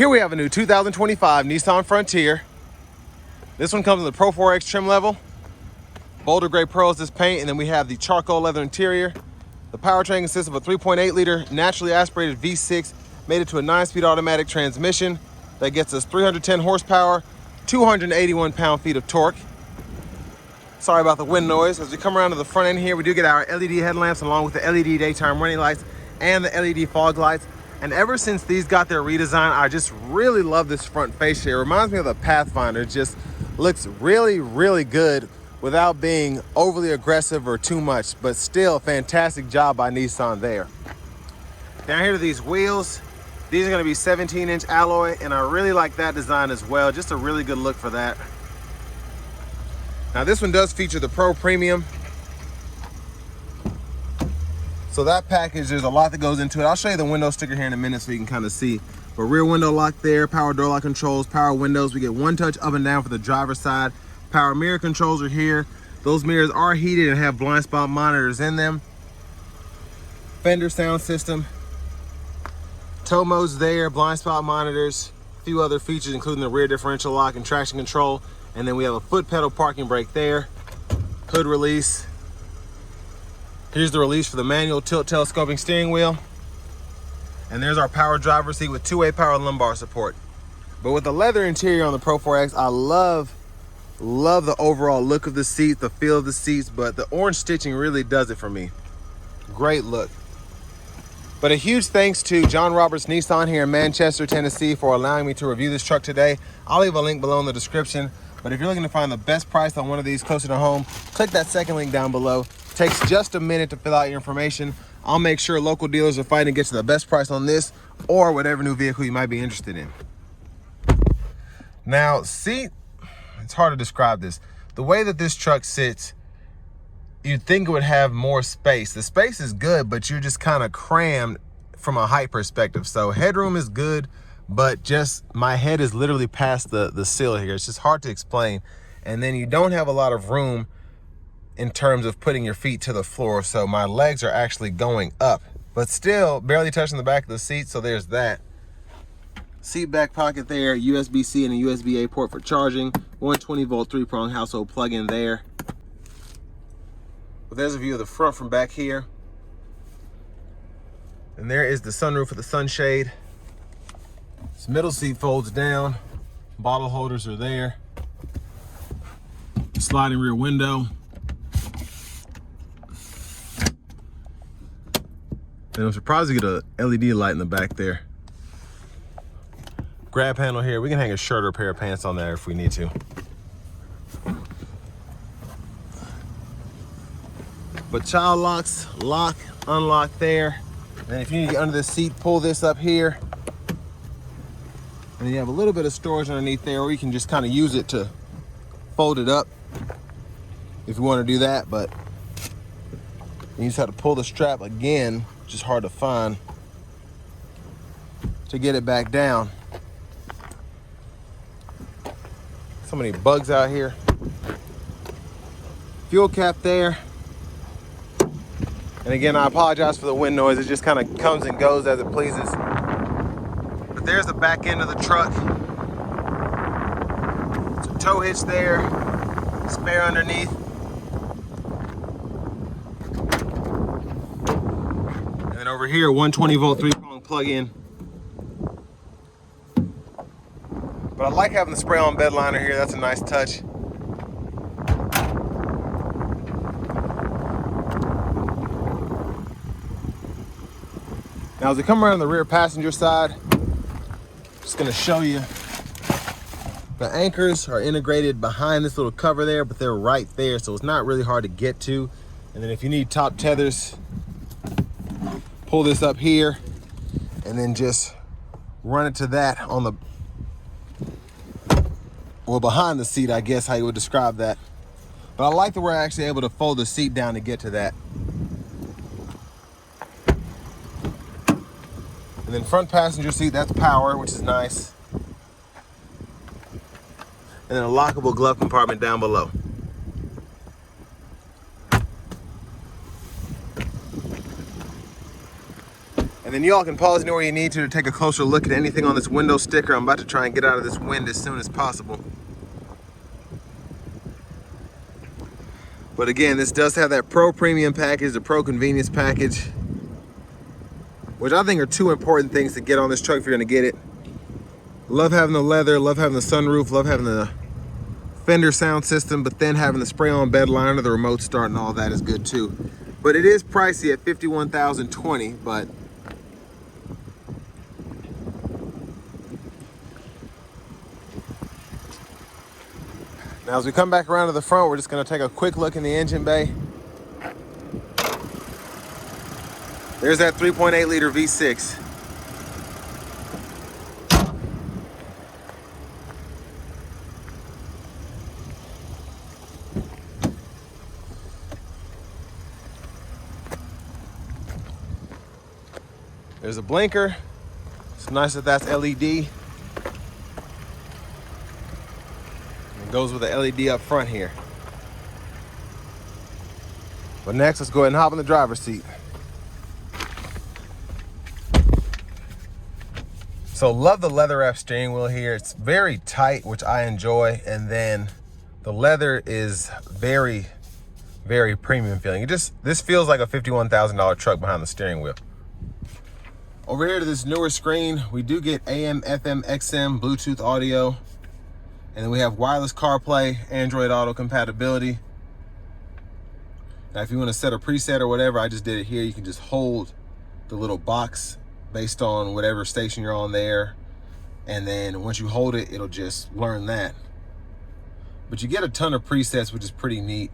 Here we have a new 2025 Nissan Frontier. This one comes in the PRO-4X trim level. Boulder Gray Pearl is this paint, and then we have the charcoal leather interior. The powertrain consists of a 3.8 liter naturally aspirated V6 mated to a 9-speed automatic transmission that gets us 310 horsepower, 281 pound-feet of torque. Sorry about the wind noise. As we come around to the front end here, we do get our LED headlamps along with the LED daytime running lights and the LED fog lights. And ever since these got their redesign, I just really love this front face here. It reminds me of the Pathfinder. It just looks really, really good without being overly aggressive or too much, but still a fantastic job by Nissan there. Down here to these wheels, these are gonna be 17-inch alloy, and I really like that design as well. Just a really good look for that. Now this one does feature the Pro Premium. So that package, there's a lot that goes into it. I'll show you the window sticker here in a minute so you can kind of see. But rear window lock there, power door lock controls, power windows. We get one touch up and down for the driver's side. Power mirror controls are here. Those mirrors are heated and have blind spot monitors in them. Fender sound system. Tow modes there, blind spot monitors. A few other features including the rear differential lock and traction control. And then we have a foot pedal parking brake there. Hood release. Here's the release for the manual tilt telescoping steering wheel. And there's our power driver's seat with two-way power lumbar support. But with the leather interior on the Pro-4X, I love the overall look of the seat, the feel of the seats, but the orange stitching really does it for me. Great look. But a huge thanks to John Roberts Nissan here in Manchester, Tennessee for allowing me to review this truck today. I'll leave a link below in the description. But if you're looking to find the best price on one of these closer to home, click that second link down below. Takes just a minute to fill out your information. I'll make sure local dealers are fighting to get you the best price on this or whatever new vehicle you might be interested in. Now, seat, it's hard to describe this. The way that this truck sits, you'd think it would have more space. The space is good, but you're just kind of crammed from a height perspective. So headroom is good, but just my head is literally past the sill here. It's just hard to explain. And then you don't have a lot of room in terms of putting your feet to the floor. So my legs are actually going up, but still barely touching the back of the seat. So there's that. Seat back pocket there, USB-C and a USB-A port for charging, 120 volt 3-prong household plug-in there. But there's a view of the front from back here. And there is the sunroof for the sunshade. This middle seat folds down. Bottle holders are there. Sliding rear window. And I'm surprised to get a LED light in the back there. Grab handle here. We can hang a shirt or a pair of pants on there if we need to. But child locks, lock, unlock there. And if you need to get under the seat, pull this up here. And then you have a little bit of storage underneath there, or you can just kind of use it to fold it up if you want to do that. But you just have to pull the strap again, which is hard to find, to get it back down. So many bugs out here. Fuel cap there. And again, I apologize for the wind noise. It just kind of comes and goes as it pleases. But there's the back end of the truck. It's a tow hitch there, spare underneath. And then over here, 120 volt 3-prong plug-in. But I like having the spray-on bed liner here. That's a nice touch. Now as we come around the rear passenger side, just gonna show you the anchors are integrated behind this little cover there, but they're right there, so it's not really hard to get to. And then if you need top tethers, pull this up here and then just run it to that on the, well, behind the seat, I guess how you would describe that. But I like that we're actually able to fold the seat down to get to that. And then front passenger seat, that's power, which is nice. And then a lockable glove compartment down below. And And then y'all can pause anywhere you need to take a closer look at anything on this window sticker. I'm about to try and get out of this wind as soon as possible. But again, this does have that Pro Premium package, the Pro Convenience package, which I think are two important things to get on this truck if you're gonna get it. Love having the leather, love having the sunroof, love having the Fender sound system, but then having the spray-on bed liner, the remote start, and all that is good too. But it is pricey at $51,020, but now as we come back around to the front, we're just gonna take a quick look in the engine bay. There's that 3.8 liter V6. There's a blinker. It's nice that that's LED. It goes with the LED up front here. But next, let's go ahead and hop in the driver's seat. So love the leather wrap steering wheel here. It's very tight, which I enjoy. And then the leather is very, very premium feeling. This feels like a $51,000 truck behind the steering wheel. Over here to this newer screen, we do get AM, FM, XM, Bluetooth audio. And then we have wireless CarPlay, Android Auto compatibility. Now, if you want to set a preset or whatever, I just did it here. You can just hold the little box based on whatever station you're on there. And then once you hold it, it'll just learn that. But you get a ton of presets, which is pretty neat.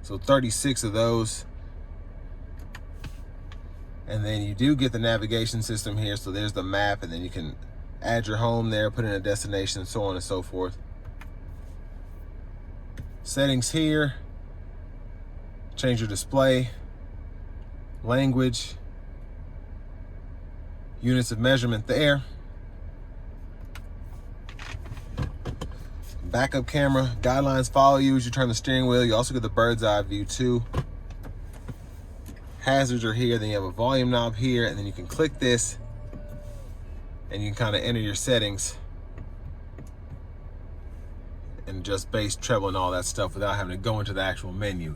So 36 of those. And then you do get the navigation system here. So there's the map, and then you can add your home there, put in a destination, so on and so forth. Settings here. Change your display. Language. Units of measurement there. Backup camera. Guidelines follow you as you turn the steering wheel. You also get the bird's eye view too. Hazards are here. Then you have a volume knob here, and then you can click this and you can kind of enter your settings and adjust bass, treble, and all that stuff without having to go into the actual menu.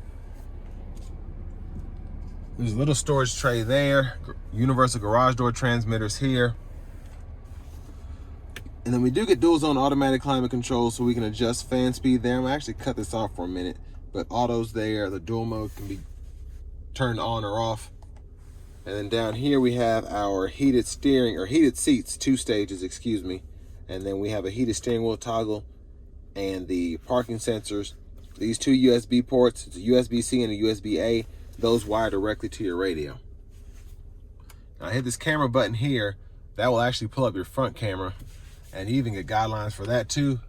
There's a little storage tray there, universal garage door transmitters here. And then we do get dual zone automatic climate control, so we can adjust fan speed there. I'm gonna actually cut this off for a minute, but auto's there. The dual mode can be turned on or off. And then down here we have our heated steering, or heated seats, 2 stages, excuse me. And then we have a heated steering wheel toggle and the parking sensors. These 2 USB ports, it's a USB-C and a USB-A. Those wire directly to your radio. Now I hit this camera button here. That will actually pull up your front camera, and you even get guidelines for that too,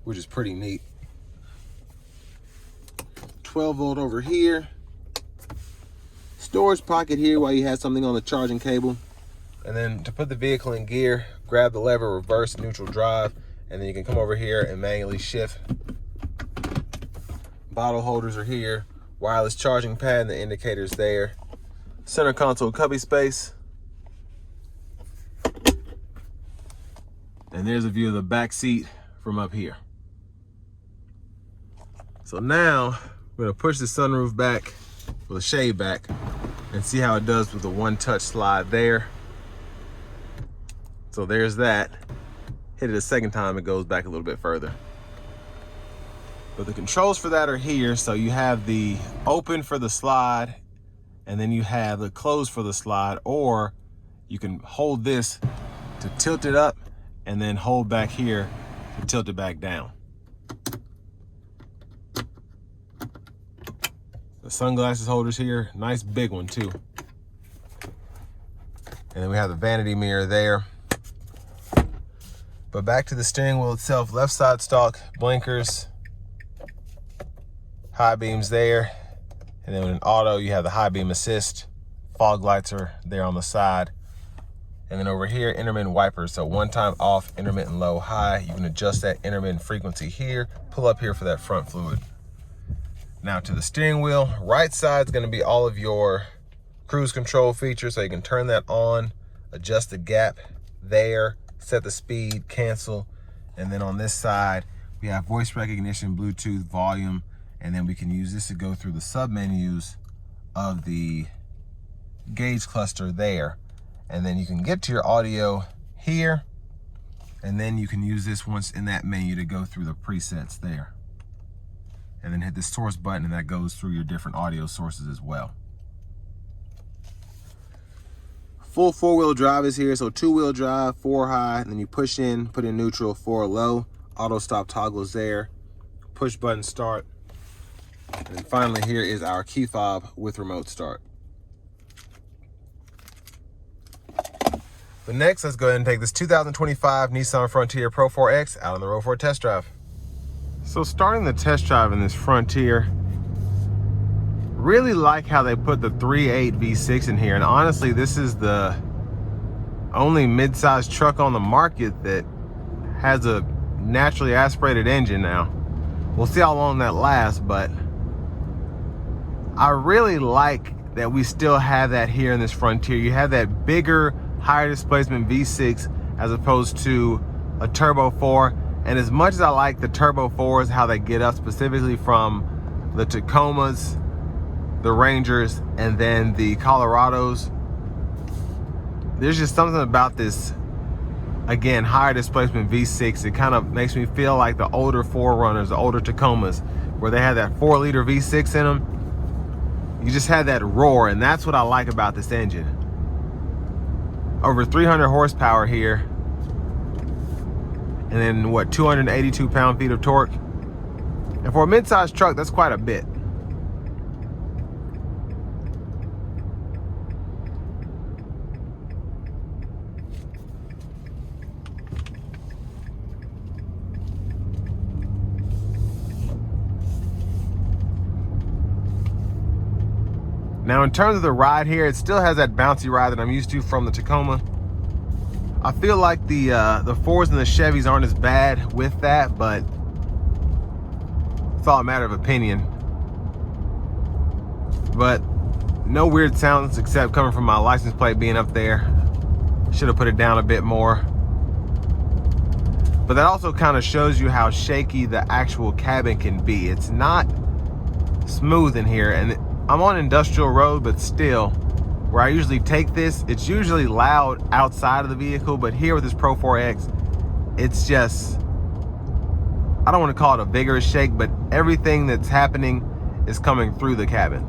which is pretty neat. 12 volt over here. Storage pocket here while you have something on the charging cable. And then to put the vehicle in gear, grab the lever, reverse, neutral drive, and then you can come over here and manually shift. Bottle holders are here. Wireless charging pad, and the indicators there. Center console cubby space. And there's a view of the back seat from up here. So now we're gonna push the sunroof back with a shade back and see how it does with the one touch slide there. So there's that. Hit it a second time, it goes back a little bit further. But the controls for that are here. So you have the open for the slide, and then you have the close for the slide, or you can hold this to tilt it up and then hold back here to tilt it back down. The sunglasses holders here, nice big one too. And then we have the vanity mirror there. But back to the steering wheel itself, left side stalk, blinkers, high beams there. And then in auto, you have the high beam assist. Fog lights are there on the side. And then over here, intermittent wipers. So one time off, intermittent low, high. You can adjust that intermittent frequency here. Pull up here for that front fluid. Now to the steering wheel, right side is gonna be all of your cruise control feature, so you can turn that on, adjust the gap there, set the speed, cancel. And then on this side, we have voice recognition, Bluetooth, volume, and then we can use this to go through the sub-menus of the gauge cluster there. And then you can get to your audio here, and then you can use this once in that menu to go through the presets there. And then hit the source button, and that goes through your different audio sources as well. Full 4-wheel drive is here, so 2-wheel drive, 4 high, and then you push in, put in neutral, 4 low. Auto stop toggles there. Push button start. And then finally here is our key fob with remote start. But next, let's go ahead and take this 2025 Nissan Frontier Pro-4X out on the road for a test drive. So starting the test drive in this Frontier, really like how they put the 3.8 V6 in here. And honestly, this is the only mid-sized truck on the market that has a naturally aspirated engine now. We'll see how long that lasts, but I really like that we still have that here in this Frontier. You have that bigger, higher displacement V6 as opposed to a Turbo 4. And as much as I like the Turbo 4s, how they get up specifically from the Tacomas, the Rangers, and then the Colorados, there's just something about this, again, higher displacement V6. It kind of makes me feel like the older 4Runners, the older Tacomas, where they had that 4-liter V6 in them. You just had that roar, and that's what I like about this engine. Over 300 horsepower here, and then what, 282 pound-feet of torque. And for a mid-sized truck, that's quite a bit. Now in terms of the ride here, it still has that bouncy ride that I'm used to from the Tacoma. I feel like the Fords and the Chevys aren't as bad with that, but it's all a matter of opinion. But no weird sounds except coming from my license plate being up there. Should have put it down a bit more. But that also kind of shows you how shaky the actual cabin can be. It's not smooth in here, and I'm on industrial road, but still, where I usually take this, it's usually loud outside of the vehicle, but here with this Pro-4X, it's just, I don't want to call it a vigorous shake, but everything that's happening is coming through the cabin.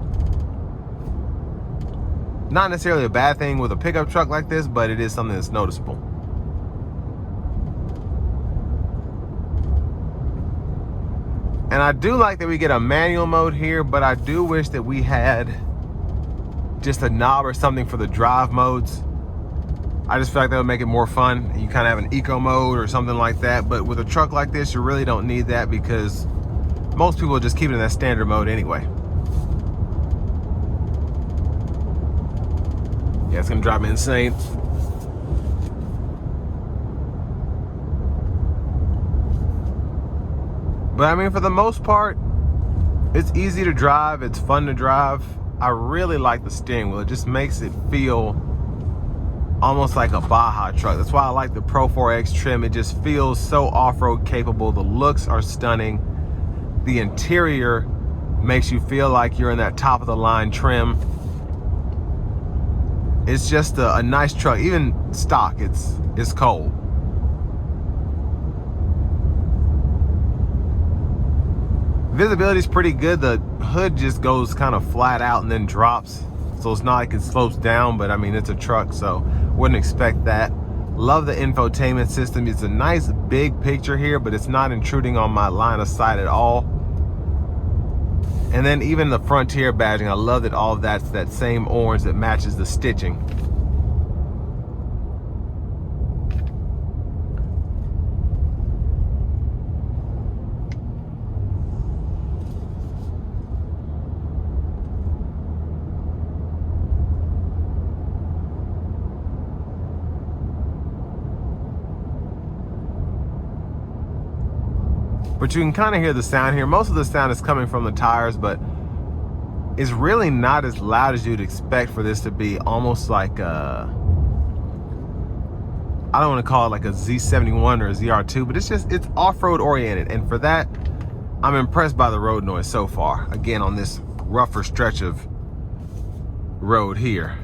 Not necessarily a bad thing with a pickup truck like this, but it is something that's noticeable. And I do like that we get a manual mode here, but I do wish that we had just a knob or something for the drive modes. I just feel like that would make it more fun. You kind of have an eco mode or something like that, but with a truck like this, you really don't need that because most people just keep it in that standard mode anyway. Yeah, it's gonna drive me insane. But I mean, for the most part, it's easy to drive, it's fun to drive. I really like the steering wheel. It just makes it feel almost like a Baja truck. That's why I like the Pro-4X trim. It just feels so off-road capable. The looks are stunning. The interior makes you feel like you're in that top of the line trim. It's just a nice truck. Even stock, it's cold. Visibility is pretty good. The hood just goes kind of flat out and then drops, so it's not like it slopes down, but I mean, it's a truck, so wouldn't expect that. Love the infotainment system. It's a nice big picture here, but it's not intruding on my line of sight at all. And then even the Frontier badging, I love that all of that's that same orange that matches the stitching. But you can kind of hear the sound here. Most of the sound is coming from the tires, but It's really not as loud as you'd expect for this to be almost like a, I don't want to call it like a Z71 or a ZR2, but it's off-road oriented. And for that, I'm impressed by the road noise so far. Again, on this rougher stretch of road here.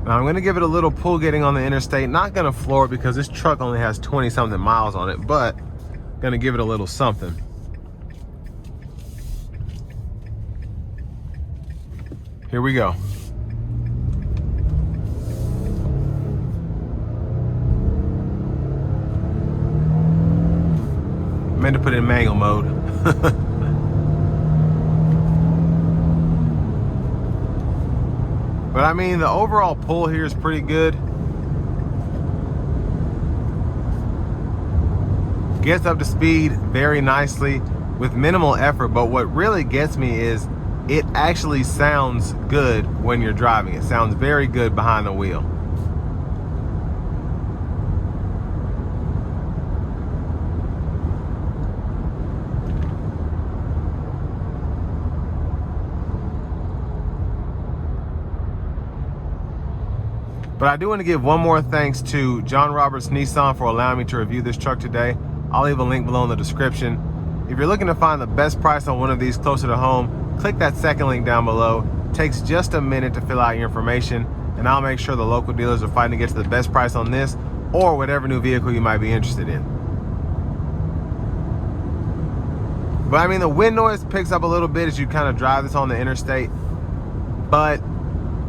Now I'm gonna give it a little pull getting on the interstate. Not gonna floor it because this truck only has 20 something miles on it, but gonna give it a little something. Here we go. I meant to put it in manual mode. But I mean, the overall pull here is pretty good. Gets up to speed very nicely with minimal effort, but what really gets me is it actually sounds good when you're driving. It sounds very good behind the wheel. But I do want to give one more thanks to John Roberts Nissan for allowing me to review this truck today. I'll leave a link below in the description. If you're looking to find the best price on one of these closer to home, click that second link down below. It takes just a minute to fill out your information, and I'll make sure the local dealers are fighting to get to the best price on this or whatever new vehicle you might be interested in. But I mean, the wind noise picks up a little bit as you kind of drive this on the interstate, but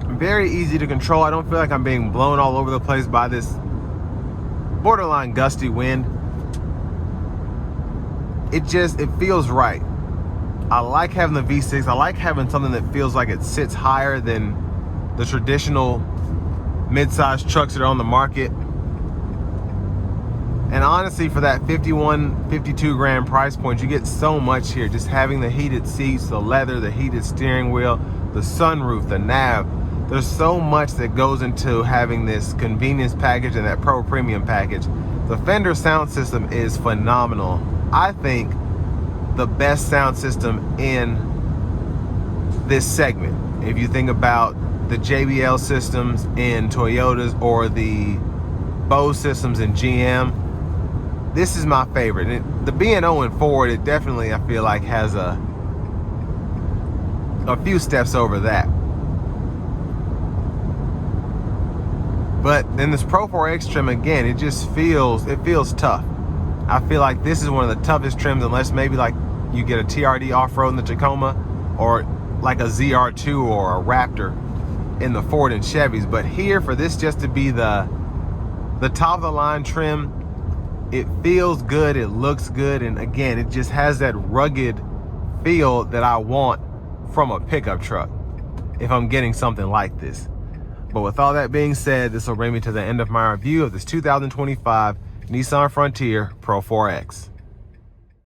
very easy to control. I don't feel like I'm being blown all over the place by this borderline gusty wind. It feels right. I like having the V6. I like having something that feels like it sits higher than the traditional mid-sized trucks that are on the market. And honestly, for that 52 grand price point, you get so much here. Just having the heated seats, the leather, the heated steering wheel, the sunroof, the nav. There's so much that goes into having this convenience package and that Pro Premium package. The Fender sound system is phenomenal. I think the best sound system in this segment. If you think about the JBL systems in Toyotas or the Bose systems in GM, this is my favorite. And the B&O in Ford, it definitely, I feel like, has a few steps over that. But then this Pro-4X trim, again, it feels tough. I feel like this is one of the toughest trims, unless maybe like you get a TRD off-road in the Tacoma, or like a ZR2 or a Raptor in the Ford and Chevys. But here, for this just to be the top of the line trim, it feels good, it looks good, and again, it just has that rugged feel that I want from a pickup truck if I'm getting something like this. But with all that being said, this will bring me to the end of my review of this 2025 Nissan Frontier Pro 4X.